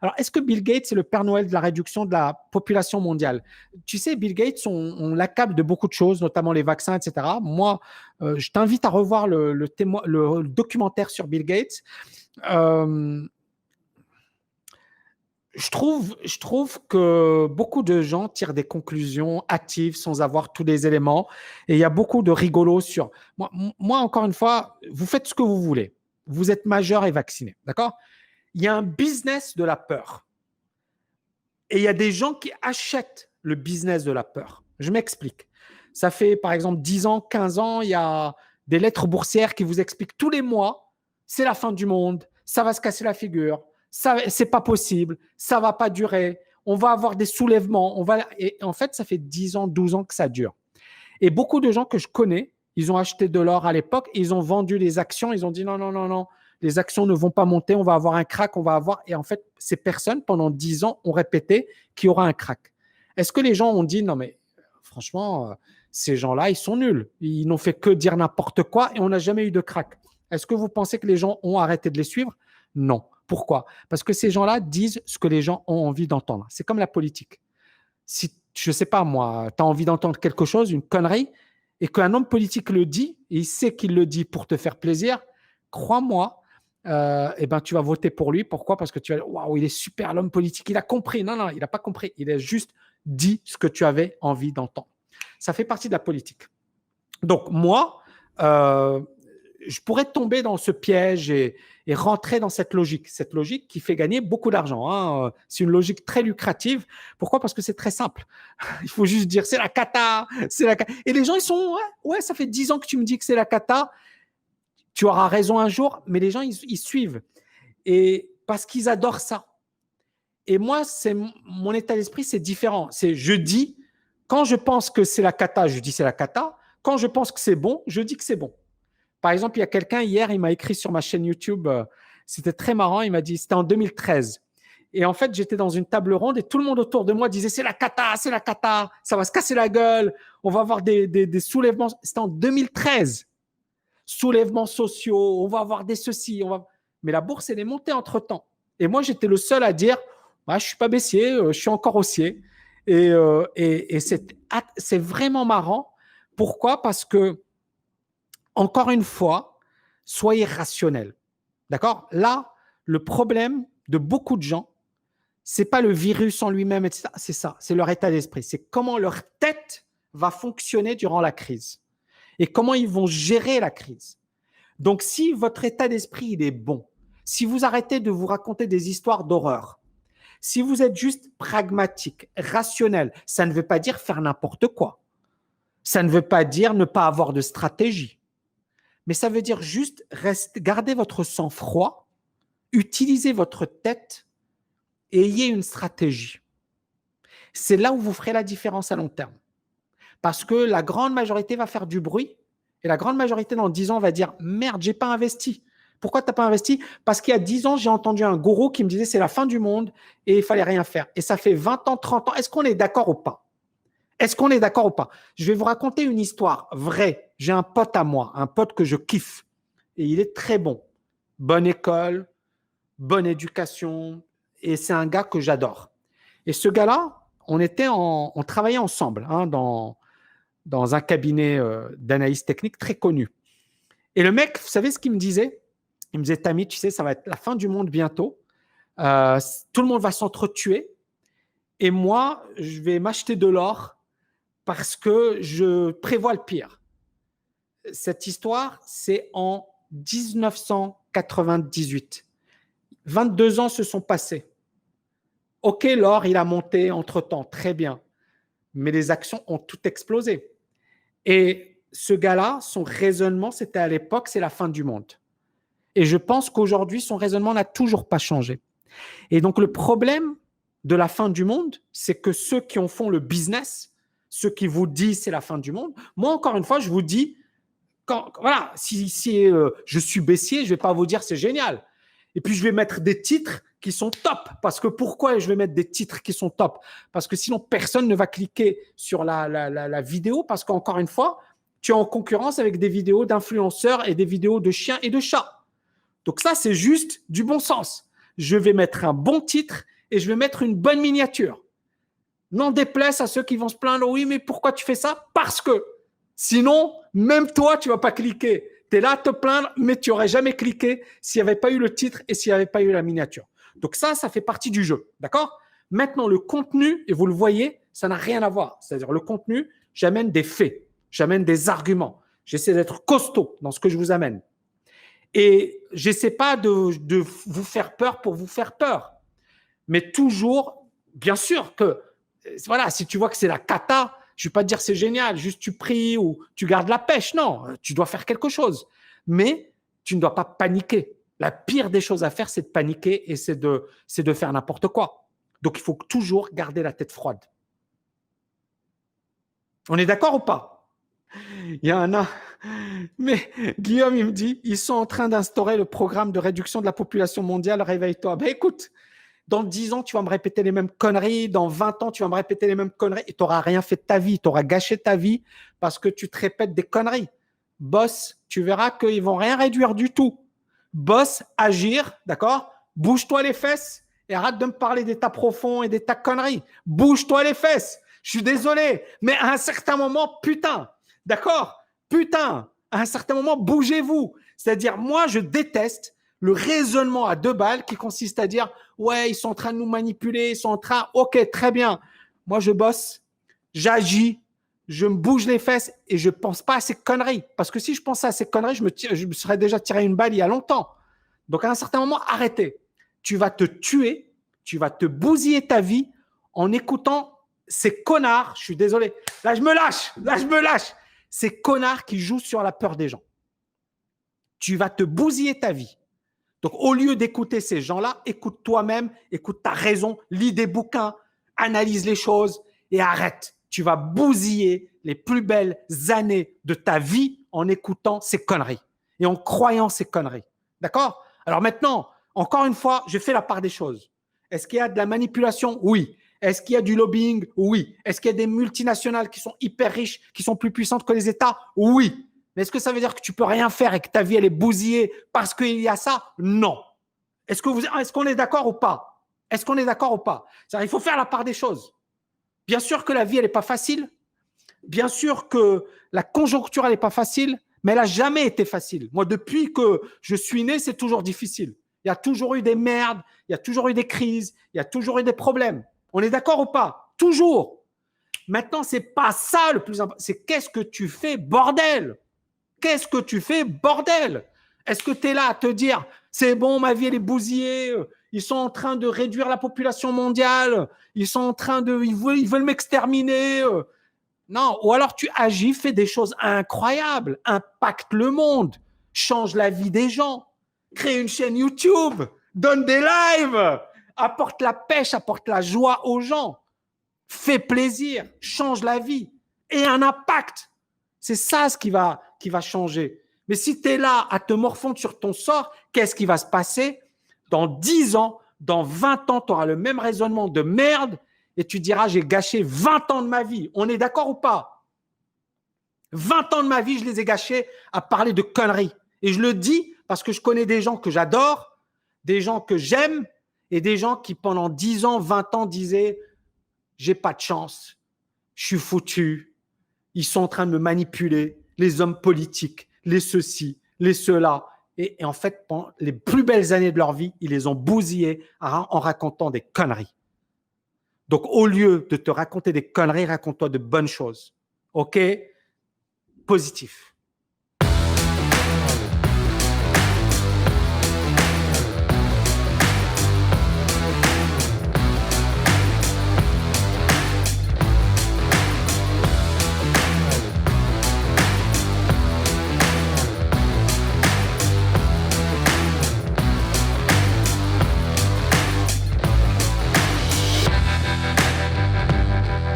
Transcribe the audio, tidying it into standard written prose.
Alors, est-ce que Bill Gates est le Père Noël de la réduction de la population mondiale? Tu sais, Bill Gates, on l'accable de beaucoup de choses, notamment les vaccins, etc. Moi, je t'invite à revoir le documentaire sur Bill Gates. Euh, je trouve que beaucoup de gens tirent des conclusions hâtives sans avoir tous les éléments. Et il y a beaucoup de rigolos sur. Moi, encore une fois, vous faites ce que vous voulez. Vous êtes majeur et vacciné. D'accord? Il y a un business de la peur. Et il y a des gens qui achètent le business de la peur. Je m'explique. Ça fait, par exemple, 10 ans, 15 ans, il y a des lettres boursières qui vous expliquent tous les mois, c'est la fin du monde, ça va se casser la figure, ça, c'est pas possible, ça va pas durer, on va avoir des soulèvements. Et en fait, ça fait 10 ans, 12 ans que ça dure. Et beaucoup de gens que je connais, ils ont acheté de l'or à l'époque, ils ont vendu les actions, ils ont dit non, non, non, non, les actions ne vont pas monter, on va avoir un crack, on va avoir. Et en fait, ces personnes, pendant 10 ans, ont répété qu'il y aura un crack. Est-ce que les gens ont dit non, mais franchement, ces gens-là, ils sont nuls. Ils n'ont fait que dire n'importe quoi et on n'a jamais eu de crack. Est-ce que vous pensez que les gens ont arrêté de les suivre? Non. Pourquoi? Parce que ces gens-là disent ce que les gens ont envie d'entendre. C'est comme la politique. Si, je ne sais pas moi, tu as envie d'entendre quelque chose, une connerie, et qu'un homme politique le dit, et il sait qu'il le dit pour te faire plaisir, crois-moi, eh ben, tu vas voter pour lui. Pourquoi? Parce que tu vas dire, waouh, il est super l'homme politique, il a compris. Non, non, il n'a pas compris. Il a juste dit ce que tu avais envie d'entendre. Ça fait partie de la politique. Donc, moi, je pourrais tomber dans ce piège et rentrer dans cette logique qui fait gagner beaucoup d'argent. Hein. C'est une logique très lucrative. Pourquoi? Parce que c'est très simple. Il faut juste dire c'est la cata, c'est la cata. Et les gens, ils sont ouais, ça fait 10 ans que tu me dis que c'est la cata. Tu auras raison un jour, mais les gens, ils suivent. Et parce qu'ils adorent ça. Et moi, mon état d'esprit, c'est différent. C'est je dis, quand je pense que c'est la cata, je dis c'est la cata. Quand je pense que c'est bon, je dis que c'est bon. Par exemple, il y a quelqu'un hier, il m'a écrit sur ma chaîne YouTube, c'était très marrant, il m'a dit, c'était en 2013. Et en fait, j'étais dans une table ronde et tout le monde autour de moi disait, c'est la cata, ça va se casser la gueule, on va avoir des soulèvements. C'était en 2013. Soulèvements sociaux, on va avoir des ceci. Mais la bourse, elle est montée entre-temps. Et moi, j'étais le seul à dire, je ne suis pas baissier, je suis encore haussier. Et c'est vraiment marrant. Pourquoi? Parce que encore une fois, soyez rationnel. D'accord? Là, le problème de beaucoup de gens, c'est pas le virus en lui-même, etc. C'est ça, c'est leur état d'esprit. C'est comment leur tête va fonctionner durant la crise et comment ils vont gérer la crise. Donc, si votre état d'esprit il est bon, si vous arrêtez de vous raconter des histoires d'horreur, si vous êtes juste pragmatique, rationnel, ça ne veut pas dire faire n'importe quoi. Ça ne veut pas dire ne pas avoir de stratégie. Mais ça veut dire juste garder votre sang-froid, utilisez votre tête et ayez une stratégie. C'est là où vous ferez la différence à long terme. Parce que la grande majorité va faire du bruit et la grande majorité dans 10 ans va dire « Merde, j'ai pas investi ». Pourquoi tu n'as pas investi? Parce qu'il y a 10 ans, j'ai entendu un gourou qui me disait « C'est la fin du monde et il fallait rien faire ». Et ça fait 20 ans, 30 ans. Est-ce qu'on est d'accord ou pas? Est-ce qu'on est d'accord ou pas? Je vais vous raconter une histoire vraie. J'ai un pote à moi, un pote que je kiffe. Et il est très bon. Bonne école, bonne éducation. Et c'est un gars que j'adore. Et ce gars-là, on travaillait ensemble dans un cabinet d'analyse technique très connu. Et le mec, vous savez ce qu'il me disait? Il me disait, Tammy, tu sais, ça va être la fin du monde bientôt. Tout le monde va s'entretuer. Et moi, je vais m'acheter de l'or parce que je prévois le pire. Cette histoire, c'est en 1998. 22 ans se sont passés. Ok, l'or, il a monté entre-temps, très bien. Mais les actions ont tout explosé. Et ce gars-là, son raisonnement, c'était à l'époque, c'est la fin du monde. Et je pense qu'aujourd'hui, son raisonnement n'a toujours pas changé. Et donc, le problème de la fin du monde, c'est que ceux qui en font le business, ceux qui vous disent c'est la fin du monde, moi, encore une fois, je vous dis, voilà, si je suis baissier, je ne vais pas vous dire c'est génial. Et puis, je vais mettre des titres qui sont top. Parce que pourquoi je vais mettre des titres qui sont top? Parce que sinon, personne ne va cliquer sur la vidéo parce qu'encore une fois, tu es en concurrence avec des vidéos d'influenceurs et des vidéos de chiens et de chats. Donc ça, c'est juste du bon sens. je vais mettre un bon titre et je vais mettre une bonne miniature. N'en déplaise à ceux qui vont se plaindre, oui, mais pourquoi tu fais ça? Parce que sinon, même toi, tu ne vas pas cliquer. Tu es là à te plaindre, mais tu n'aurais jamais cliqué s'il n'y avait pas eu le titre et s'il n'y avait pas eu la miniature. Donc ça fait partie du jeu. D'accord? Maintenant, le contenu, et vous le voyez, ça n'a rien à voir. C'est-à-dire, le contenu, j'amène des faits, j'amène des arguments. J'essaie d'être costaud dans ce que je vous amène. Et je n'essaie pas de vous faire peur pour vous faire peur. Mais toujours, bien sûr que, voilà, si tu vois que c'est la cata, je ne vais pas te dire c'est génial, juste tu pries ou tu gardes la pêche. Non, tu dois faire quelque chose. Mais tu ne dois pas paniquer. La pire des choses à faire, c'est de paniquer et c'est de faire n'importe quoi. Donc, il faut toujours garder la tête froide. On est d'accord ou pas? Il y en a. Mais Guillaume, il me dit, ils sont en train d'instaurer le programme de réduction de la population mondiale. Réveille-toi. Ben écoute, dans 10 ans, tu vas me répéter les mêmes conneries. Dans 20 ans, tu vas me répéter les mêmes conneries. Et tu n'auras rien fait de ta vie. Tu auras gâché ta vie parce que tu te répètes des conneries. Boss, tu verras qu'ils ne vont rien réduire du tout. Boss, agir, d'accord? Bouge-toi les fesses et arrête de me parler d'état profond et des tas de conneries. Bouge-toi les fesses. Je suis désolé, mais à un certain moment, putain, d'accord? Putain, à un certain moment, bougez-vous. C'est-à-dire, moi, je déteste le raisonnement à 2 balles qui consiste à dire « Ouais, ils sont en train de nous manipuler, ils sont en train… Ok, très bien. Moi, je bosse, j'agis, je me bouge les fesses et je ne pense pas à ces conneries. Parce que si je pensais à ces conneries, je me serais déjà tiré une balle il y a longtemps. Donc, à un certain moment, arrêtez. Tu vas te tuer, tu vas te bousiller ta vie en écoutant ces connards. Je suis désolé. Là, je me lâche. Ces connards qui jouent sur la peur des gens. Tu vas te bousiller ta vie. Donc, au lieu d'écouter ces gens-là, écoute toi-même, écoute ta raison, lis des bouquins, analyse les choses et arrête. Tu vas bousiller les plus belles années de ta vie en écoutant ces conneries et en croyant ces conneries. D'accord? Alors maintenant, encore une fois, je fais la part des choses. Est-ce qu'il y a de la manipulation? Oui. Est-ce qu'il y a du lobbying? Oui. Est-ce qu'il y a des multinationales qui sont hyper riches, qui sont plus puissantes que les États? Oui. Mais est-ce que ça veut dire que tu peux rien faire et que ta vie elle est bousillée parce qu'il y a ça? Non. Est-ce qu'on est d'accord ou pas? Est-ce qu'on est d'accord ou pas? Il faut faire la part des choses. Bien sûr que la vie elle n'est pas facile. Bien sûr que la conjoncture elle n'est pas facile, mais elle n'a jamais été facile. Moi, depuis que je suis né, c'est toujours difficile. Il y a toujours eu des merdes, il y a toujours eu des crises, il y a toujours eu des problèmes. On est d'accord ou pas? Toujours. Maintenant, c'est pas ça le plus important. C'est qu'est-ce que tu fais, bordel? Qu'est-ce que tu fais, bordel? Est-ce que tu es là à te dire, c'est bon, ma vie, elle est bousillée, ils sont en train de réduire la population mondiale, ils sont en train de, ils veulent m'exterminer. Non, ou alors tu agis, fais des choses incroyables, impacte le monde, change la vie des gens, crée une chaîne YouTube, donne des lives, apporte la pêche, apporte la joie aux gens, fais plaisir, change la vie et un impact. C'est ça ce qui va changer. Mais si tu es là à te morfondre sur ton sort, qu'est-ce qui va se passer? Dans 10 ans, dans 20 ans, tu auras le même raisonnement de merde et tu diras, j'ai gâché 20 ans de ma vie. On est d'accord ou pas? 20 ans de ma vie, je les ai gâchés à parler de conneries. Et je le dis parce que je connais des gens que j'adore, des gens que j'aime et des gens qui, pendant 10 ans, 20 ans, disaient, j'ai pas de chance, je suis foutu, ils sont en train de me manipuler, les hommes politiques, les ceci, les cela. Et en fait, pendant les plus belles années de leur vie, ils les ont bousillés en racontant des conneries. Donc, au lieu de te raconter des conneries, raconte-toi de bonnes choses. OK? Positif.